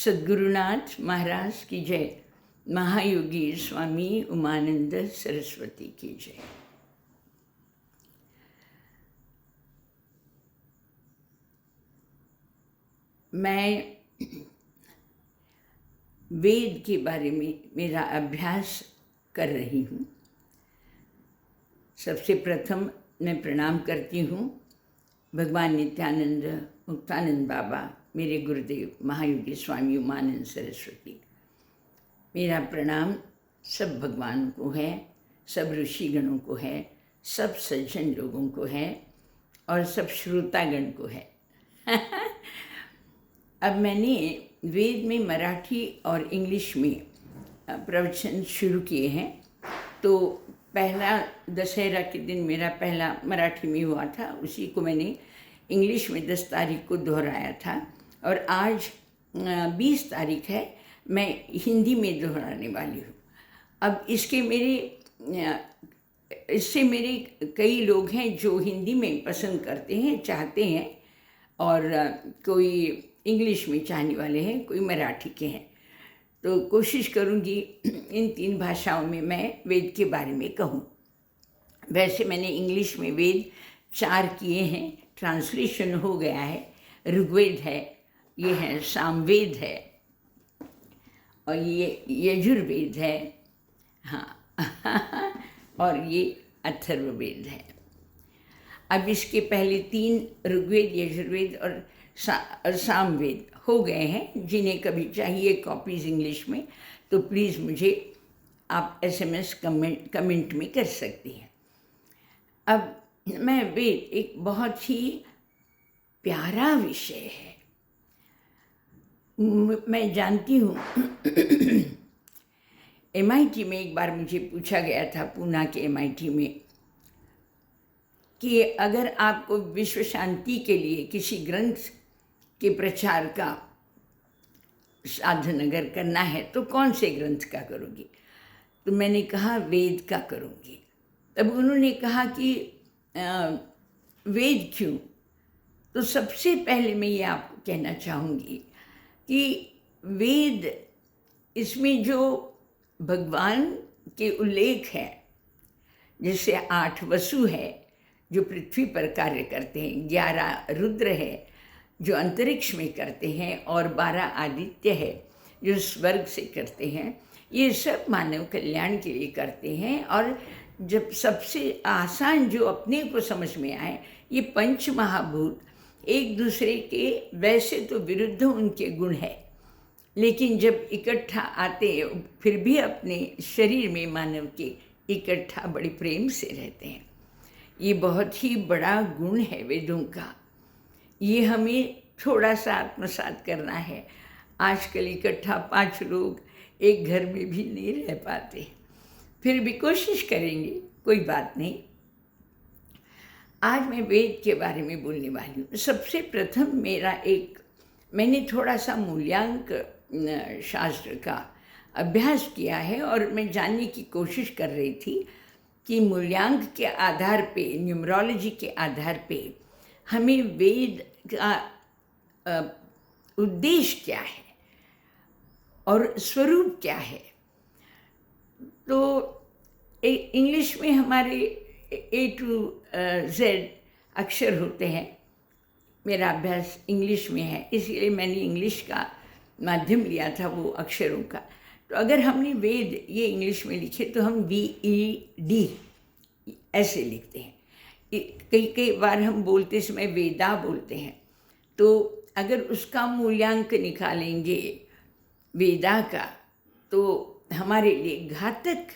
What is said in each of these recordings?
सद्गुरुनाथ महाराज की जय। महायोगी स्वामी उमानंद सरस्वती की जय। मैं वेद के बारे में मेरा अभ्यास कर रही हूँ। सबसे प्रथम मैं प्रणाम करती हूँ भगवान नित्यानंद मुक्तानंद बाबा, मेरे गुरुदेव महायोगी स्वामी उमानंद सरस्वती। मेरा प्रणाम सब भगवान को है, सब ऋषिगणों को है, सब सज्जन लोगों को है और सब श्रोतागण को है। अब मैंने वेद में मराठी और इंग्लिश में प्रवचन शुरू किए हैं। तो पहला दशहरा के दिन मेरा पहला मराठी में हुआ था, उसी को मैंने इंग्लिश में 10 तारीख को दोहराया था और आज 20 तारीख है, मैं हिंदी में दोहराने वाली हूँ। अब इससे मेरे कई लोग हैं जो हिंदी में पसंद करते हैं, चाहते हैं, और कोई इंग्लिश में चाहने वाले हैं, कोई मराठी के हैं। तो कोशिश करूँगी इन 3 भाषाओं में मैं वेद के बारे में कहूँ। वैसे मैंने इंग्लिश में वेद 4 किए हैं, ट्रांसलेशन हो गया है। ऋग्वेद है, ये है सामवेद है, और ये यजुर्वेद है, हाँ और ये अथर्ववेद है। अब इसके पहले 3 ऋग्वेद, यजुर्वेद और सामवेद हो गए हैं। जिन्हें कभी चाहिए कॉपीज़ इंग्लिश में तो प्लीज़ मुझे आप SMS कमेंट में कर सकती हैं। अब मैं वेद एक बहुत ही प्यारा विषय है। मैं जानती हूँ MIT में एक बार मुझे पूछा गया था, पूना के MIT में, कि अगर आपको विश्व शांति के लिए किसी ग्रंथ के प्रचार का साधन अगर करना है तो कौन से ग्रंथ का करोगी? तो मैंने कहा वेद का करूँगी। तब उन्होंने कहा कि वेद क्यों? तो सबसे पहले मैं ये आपको कहना चाहूँगी कि वेद, इसमें जो भगवान के उल्लेख है, जैसे 8 वसु है जो पृथ्वी पर कार्य करते हैं, 11 रुद्र है जो अंतरिक्ष में करते हैं, और 12 आदित्य है जो स्वर्ग से करते हैं। ये सब मानव कल्याण के लिए करते हैं। और जब सबसे आसान जो अपने को समझ में आए, ये 5 महाभूत एक दूसरे के वैसे तो विरुद्ध उनके गुण है, लेकिन जब इकट्ठा आते फिर भी अपने शरीर में मानव के इकट्ठा बड़े प्रेम से रहते हैं। ये बहुत ही बड़ा गुण है वेदों का। ये हमें थोड़ा सा आत्मसात करना है। आजकल इकट्ठा 5 लोग एक घर में भी नहीं रह पाते, फिर भी कोशिश करेंगे, कोई बात नहीं। आज मैं वेद के बारे में बोलने वाली हूँ। सबसे प्रथम मैंने थोड़ा सा मूल्यांक शास्त्र का अभ्यास किया है और मैं जानने की कोशिश कर रही थी कि मूल्यांक के आधार पे, न्यूमरोलॉजी के आधार पे हमें वेद का उद्देश्य क्या है और स्वरूप क्या है। तो इंग्लिश में हमारे A to Z अक्षर होते हैं। मेरा अभ्यास इंग्लिश में है, इसलिए मैंने इंग्लिश का माध्यम लिया था वो अक्षरों का। तो अगर हमने वेद ये इंग्लिश में लिखे तो हम VED ऐसे लिखते हैं। कई बार हम बोलते समय वेदा बोलते हैं, तो अगर उसका मूल्यांक निकालेंगे वेदा का तो हमारे लिए घातक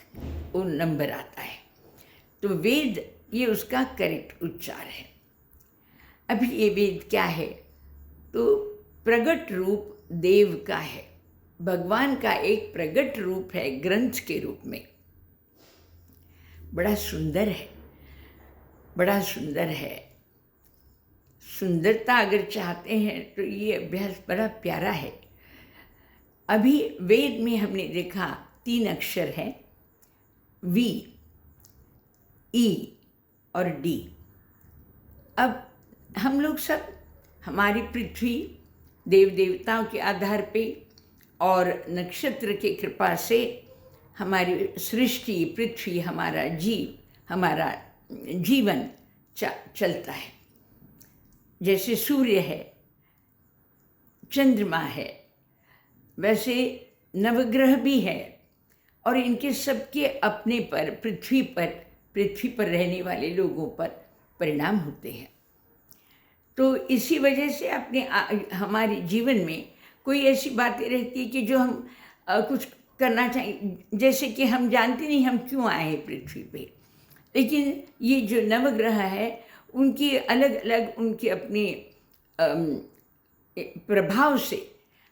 वो नंबर आता है। तो वेद ये उसका करेक्ट उच्चार है। अभी ये वेद क्या है? तो प्रगट रूप देव का है, भगवान का एक प्रगट रूप है ग्रंथ के रूप में। बड़ा सुंदर है, बड़ा सुंदर है। सुंदरता अगर चाहते हैं तो ये अभ्यास बड़ा प्यारा है। अभी वेद में हमने देखा 3 अक्षर है, V, E और D। अब हम लोग सब हमारी पृथ्वी देव देवताओं के आधार पे और नक्षत्र की कृपा से हमारी सृष्टि, पृथ्वी, हमारा जीवन चलता है। जैसे सूर्य है, चंद्रमा है, वैसे नवग्रह भी है, और इनके सबके अपने पर पृथ्वी पर रहने वाले लोगों पर परिणाम होते हैं। तो इसी वजह से हमारे जीवन में कोई ऐसी बातें रहती है कि जो हम कुछ करना चाहिए, जैसे कि हम जानते नहीं हम क्यों आए हैं पृथ्वी पे, लेकिन ये जो नवग्रह है उनकी अलग अलग उनके अपने प्रभाव से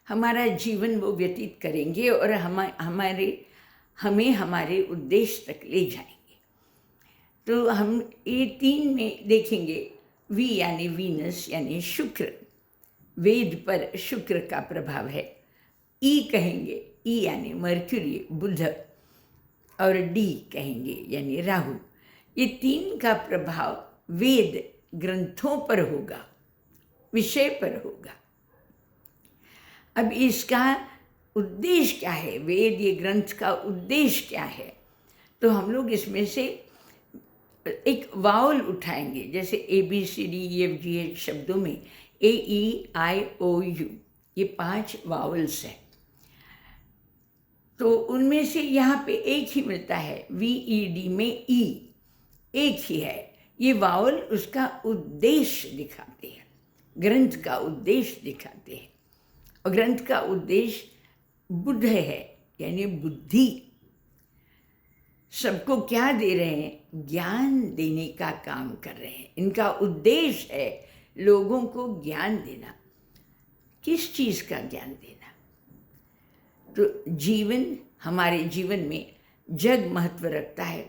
हमारा जीवन वो व्यतीत करेंगे और हमें हमारे उद्देश्य तक ले जाएंगे। तो हम ये 3 में देखेंगे। वी यानी वीनस यानी शुक्र, वेद पर शुक्र का प्रभाव है। ई कहेंगे, ई यानी मर्क्यूरी बुध, और डी कहेंगे यानी राहु। ये 3 का प्रभाव वेद ग्रंथों पर होगा, विषय पर होगा। अब इसका उद्देश्य क्या है, वेद ये ग्रंथ का उद्देश्य क्या है, तो हम लोग इसमें से एक वावल उठाएंगे। जैसे ABCDEFGH शब्दों में AEIOU ये 5 वावल्स हैं, तो उनमें से यहाँ पे एक ही मिलता है। VED में E एक ही है। ये वावल उसका उद्देश्य दिखाते हैं, ग्रंथ का उद्देश्य दिखाते हैं। और ग्रंथ का उद्देश्य बुद्ध है, यानी बुद्धि। सबको क्या दे रहे हैं, ज्ञान देने का काम कर रहे हैं। इनका उद्देश्य है लोगों को ज्ञान देना। किस चीज़ का ज्ञान देना, तो हमारे जीवन में जग महत्व रखता है,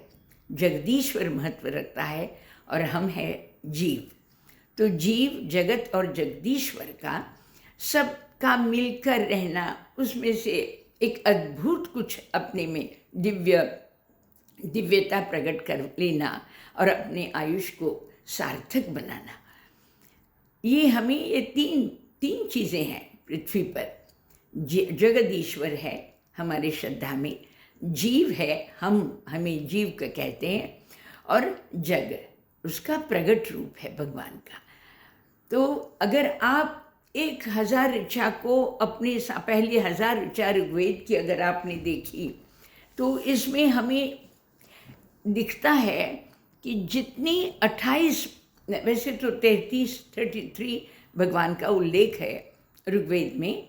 जगदीश्वर महत्व रखता है, और हम हैं जीव। तो जीव, जगत और जगदीश्वर का सबका मिलकर रहना, उसमें से एक अद्भुत कुछ अपने में दिव्यता प्रकट कर लेना और अपने आयुष्य को सार्थक बनाना, ये हमें ये तीन चीज़ें हैं पृथ्वी पर। जगदीश्वर है हमारे श्रद्धा में, जीव है, हमें जीव का कहते हैं, और जग उसका प्रगट रूप है भगवान का। तो अगर आप 1000 ऋचा को अपने पहले 1000 ऋचा ऋग्वेद की अगर आपने देखी, तो इसमें हमें दिखता है कि जितनी 28, वैसे तो 33 भगवान का उल्लेख है ऋग्वेद में,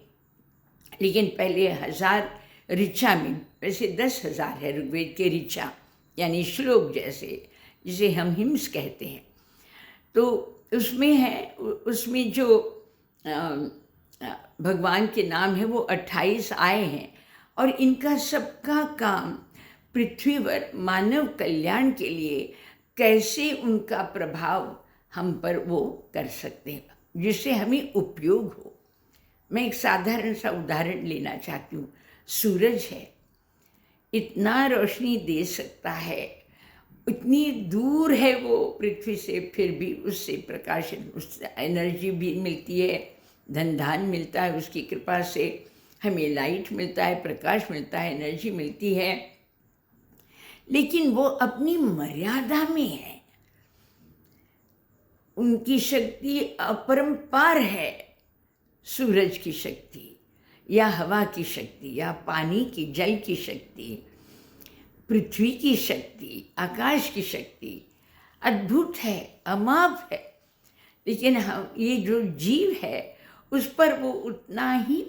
लेकिन पहले 1000 ऋचा में वैसे 10,000 है ऋग्वेद के ऋचा, यानी श्लोक जिसे हम हिम्स कहते हैं। तो उसमें जो भगवान के नाम है वो 28 आए हैं, और इनका सबका काम पृथ्वी पर मानव कल्याण के लिए कैसे उनका प्रभाव हम पर वो कर सकते हैं, जिससे हमें उपयोग हो। मैं एक साधारण सा उदाहरण लेना चाहती हूँ। सूरज है, इतना रोशनी दे सकता है, इतनी दूर है वो पृथ्वी से, फिर भी उससे प्रकाशन, उससे एनर्जी भी मिलती है, धन धान मिलता है उसकी कृपा से, हमें लाइट मिलता है, प्रकाश मिलता है, एनर्जी मिलती है, लेकिन वो अपनी मर्यादा में है। उनकी शक्ति अपरंपार है। सूरज की शक्ति या हवा की शक्ति या पानी की, जल की शक्ति, पृथ्वी की शक्ति, आकाश की शक्ति अद्भुत है, अमाप है, लेकिन हम ये जो जीव है उस पर वो उतना ही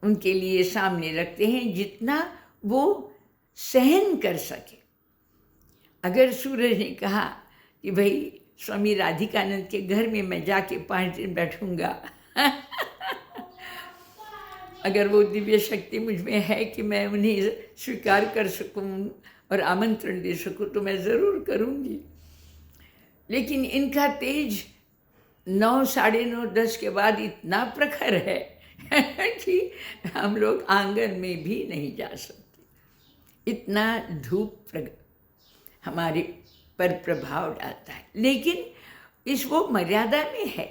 उनके लिए सामने रखते हैं जितना वो सहन कर सके। अगर सूरज ने कहा कि भाई स्वामी राधिकानंद के घर में मैं जाके 5 दिन बैठूंगा अगर वो दिव्य शक्ति मुझ में है कि मैं उन्हें स्वीकार कर सकूं और आमंत्रण दे सकूं, तो मैं ज़रूर करूंगी। लेकिन इनका तेज 9, साढ़े 9, 10 के बाद इतना प्रखर है कि हम लोग आंगन में भी नहीं जा सकते। इतना धूप हमारे पर प्रभाव डालता है, लेकिन वो मर्यादा में है।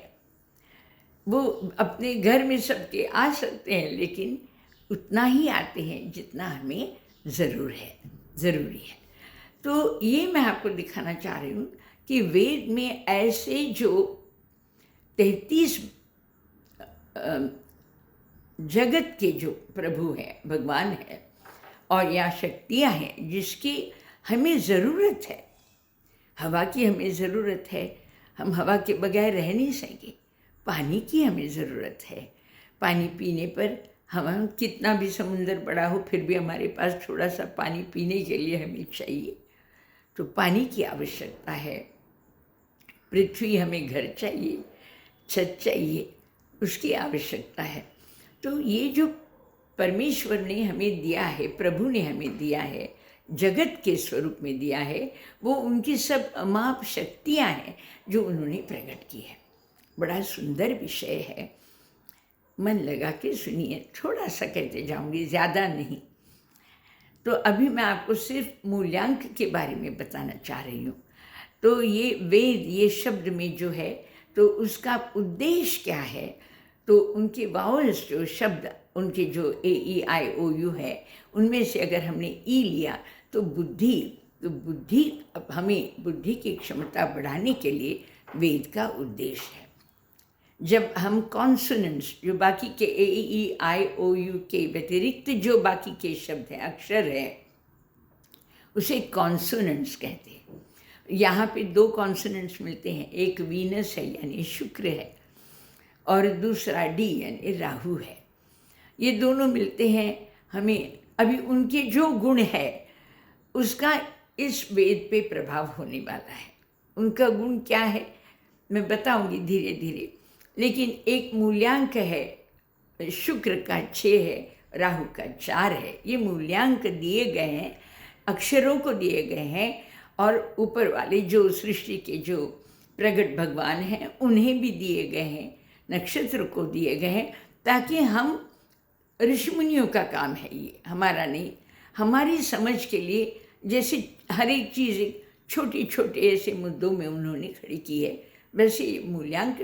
वो अपने घर में सबके आ सकते हैं, लेकिन उतना ही आते हैं जितना हमें ज़रूरी है। तो ये मैं आपको दिखाना चाह रही हूँ कि वेद में ऐसे जो 33 जगत के जो प्रभु हैं, भगवान हैं, और या शक्तियाँ हैं जिसकी हमें ज़रूरत है। हवा की हमें ज़रूरत है, हम हवा के बगैर रह नहीं सकेंगे। पानी की हमें ज़रूरत है, पानी पीने पर हम कितना भी समुंदर बड़ा हो फिर भी हमारे पास थोड़ा सा पानी पीने के लिए हमें चाहिए, तो पानी की आवश्यकता है। पृथ्वी, हमें घर चाहिए, छत चाहिए, उसकी आवश्यकता है। तो ये जो परमेश्वर ने हमें दिया है, प्रभु ने हमें दिया है, जगत के स्वरूप में दिया है, वो उनकी सब अमाप शक्तियाँ हैं जो उन्होंने प्रकट की है। बड़ा सुंदर विषय है, मन लगा के सुनिए। थोड़ा सा कहते जाऊंगी, ज़्यादा नहीं। तो अभी मैं आपको सिर्फ मूल्यांक के बारे में बताना चाह रही हूँ। तो ये वेद, ये शब्द में जो है, तो उसका उद्देश्य क्या है? तो उनके वावल्स, जो शब्द उनके जो AEIOU है, उनमें से अगर हमने ई लिया तो बुद्धि, तो बुद्धि, अब हमें बुद्धि की क्षमता बढ़ाने के लिए वेद का उद्देश्य है। जब हम कॉन्सोनेंट्स, जो बाकी के AEIOU के व्यतिरिक्त जो बाकी के शब्द हैं, अक्षर हैं, उसे कॉन्सोनेंट्स कहते हैं। यहाँ पे 2 कॉन्सोनेंट्स मिलते हैं, एक वीनस है यानी शुक्र है, और दूसरा डी यानी राहु है। ये दोनों मिलते हैं हमें। अभी उनके जो गुण है उसका इस वेद पे प्रभाव होने वाला है। उनका गुण क्या है मैं बताऊंगी धीरे धीरे, लेकिन एक मूल्यांक है, शुक्र का 6 है, राहु का 4 है। ये मूल्यांक दिए गए हैं, अक्षरों को दिए गए हैं, और ऊपर वाले जो सृष्टि के जो प्रगट भगवान हैं उन्हें भी दिए गए हैं, नक्षत्र को दिए गए हैं, ताकि हम, ऋषिमुनियों का काम है ये, हमारा नहीं, हमारी समझ के लिए। जैसे हर एक चीज़ छोटी छोटे ऐसे मुद्दों में उन्होंने खड़ी की है, वैसे मूल्यांक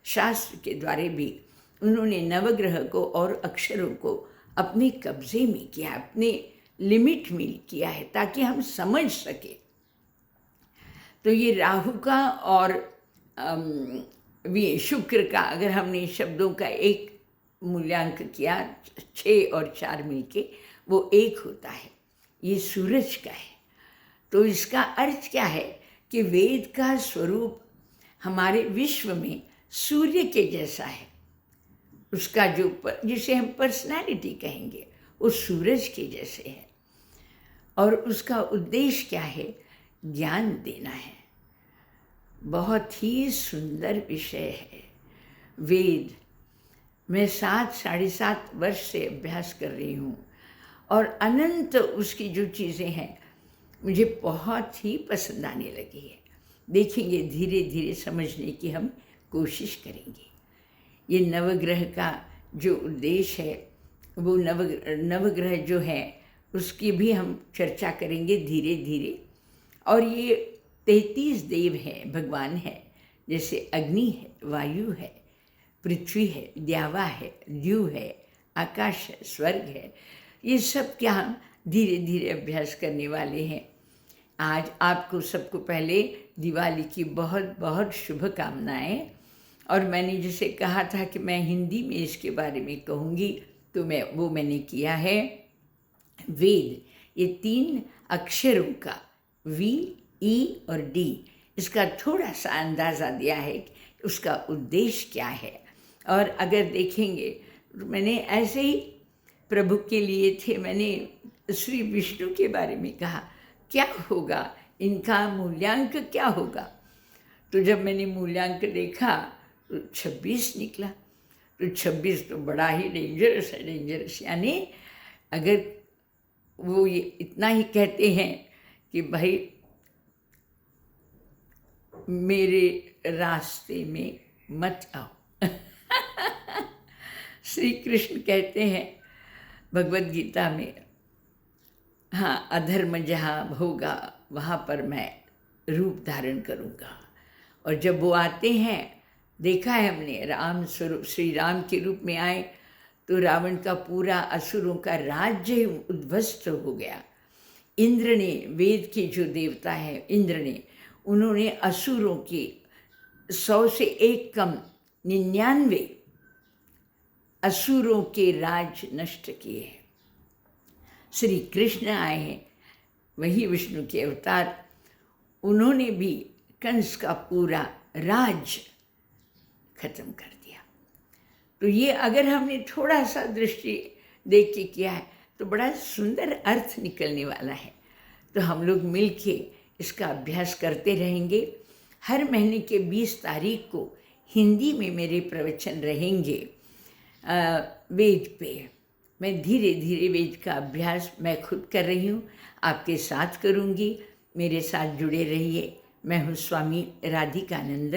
शास्त्र के द्वारा भी उन्होंने नवग्रह को और अक्षरों को अपने कब्जे में किया, अपने लिमिट में किया है, ताकि हम समझ सके। तो ये राहु का और शुक्र का अगर हमने शब्दों का एक मूल्यांक किया, 6 और 4 मिलके वो 1 होता है। ये सूरज का है। तो इसका अर्थ क्या है कि वेद का स्वरूप हमारे विश्व में सूर्य के जैसा है। उसका जो जिसे हम पर्सनालिटी कहेंगे, वो सूरज के जैसे है। और उसका उद्देश्य क्या है? ज्ञान देना है। बहुत ही सुंदर विषय है वेद। मैं 7-7.5 वर्ष से अभ्यास कर रही हूँ, और अनंत उसकी जो चीज़ें हैं मुझे बहुत ही पसंद आने लगी है। देखेंगे, धीरे धीरे समझने की हम कोशिश करेंगे। ये नवग्रह का जो उद्देश्य है, वो नवग्रह जो है उसकी भी हम चर्चा करेंगे धीरे धीरे। और ये 33 देव हैं, भगवान हैं, जैसे अग्नि है, वायु है, पृथ्वी है, द्यावा है, द्यू है, आकाश है, स्वर्ग है। ये सब क्या हम धीरे धीरे अभ्यास करने वाले हैं। आज आपको सबको पहले दिवाली की बहुत बहुत शुभकामनाएं। और मैंने जैसे कहा था कि मैं हिंदी में इसके बारे में कहूँगी, तो मैंने किया है। वेद, ये 3 अक्षरों का V, E और D, इसका थोड़ा सा अंदाज़ा दिया है कि उसका उद्देश्य क्या है। और अगर देखेंगे, मैंने ऐसे ही प्रभु के लिए थे, मैंने श्री विष्णु के बारे में कहा, क्या होगा इनका मूल्यांक, क्या होगा? तो जब मैंने मूल्यांक देखा तो 26 निकला। तो 26 तो बड़ा ही डेंजरस है, डेंजरस यानी अगर वो ये इतना ही कहते हैं कि भाई मेरे रास्ते में मत आओ। श्री कृष्ण कहते हैं भगवद गीता में, हाँ, अधर्म जहाँ होगा वहाँ पर मैं रूप धारण करूँगा। और जब वो आते हैं देखा है हमने, राम स्वरूप श्री राम के रूप में आए तो रावण का पूरा असुरों का राज्य उद्ध्वस्त हो गया। इंद्र ने, वेद के जो देवता है इंद्र ने, उन्होंने असुरों के 100 से एक कम 99 असुरों के राज नष्ट किए हैं। श्री कृष्ण आए हैं, वही विष्णु के अवतार, उन्होंने भी कंस का पूरा राज खत्म कर दिया। तो ये अगर हमने थोड़ा सा दृष्टि देख के किया है तो बड़ा सुंदर अर्थ निकलने वाला है। तो हम लोग मिलके इसका अभ्यास करते रहेंगे। हर महीने के 20 तारीख को हिंदी में मेरे प्रवचन रहेंगे वेद पे। मैं धीरे धीरे वेद का अभ्यास मैं खुद कर रही हूँ, आपके साथ करूँगी। मेरे साथ जुड़े रहिए। मैं हूँ स्वामी राधिकानंद,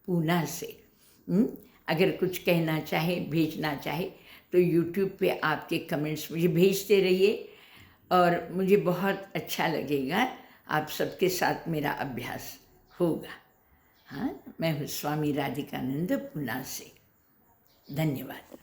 पूना से। अगर कुछ कहना चाहे, भेजना चाहे तो यूट्यूब पे आपके कमेंट्स मुझे भेजते रहिए और मुझे बहुत अच्छा लगेगा। आप सबके साथ मेरा अभ्यास होगा। हाँ, मैं हूँ स्वामी राधिकानंद, पूना से। धन्यवाद।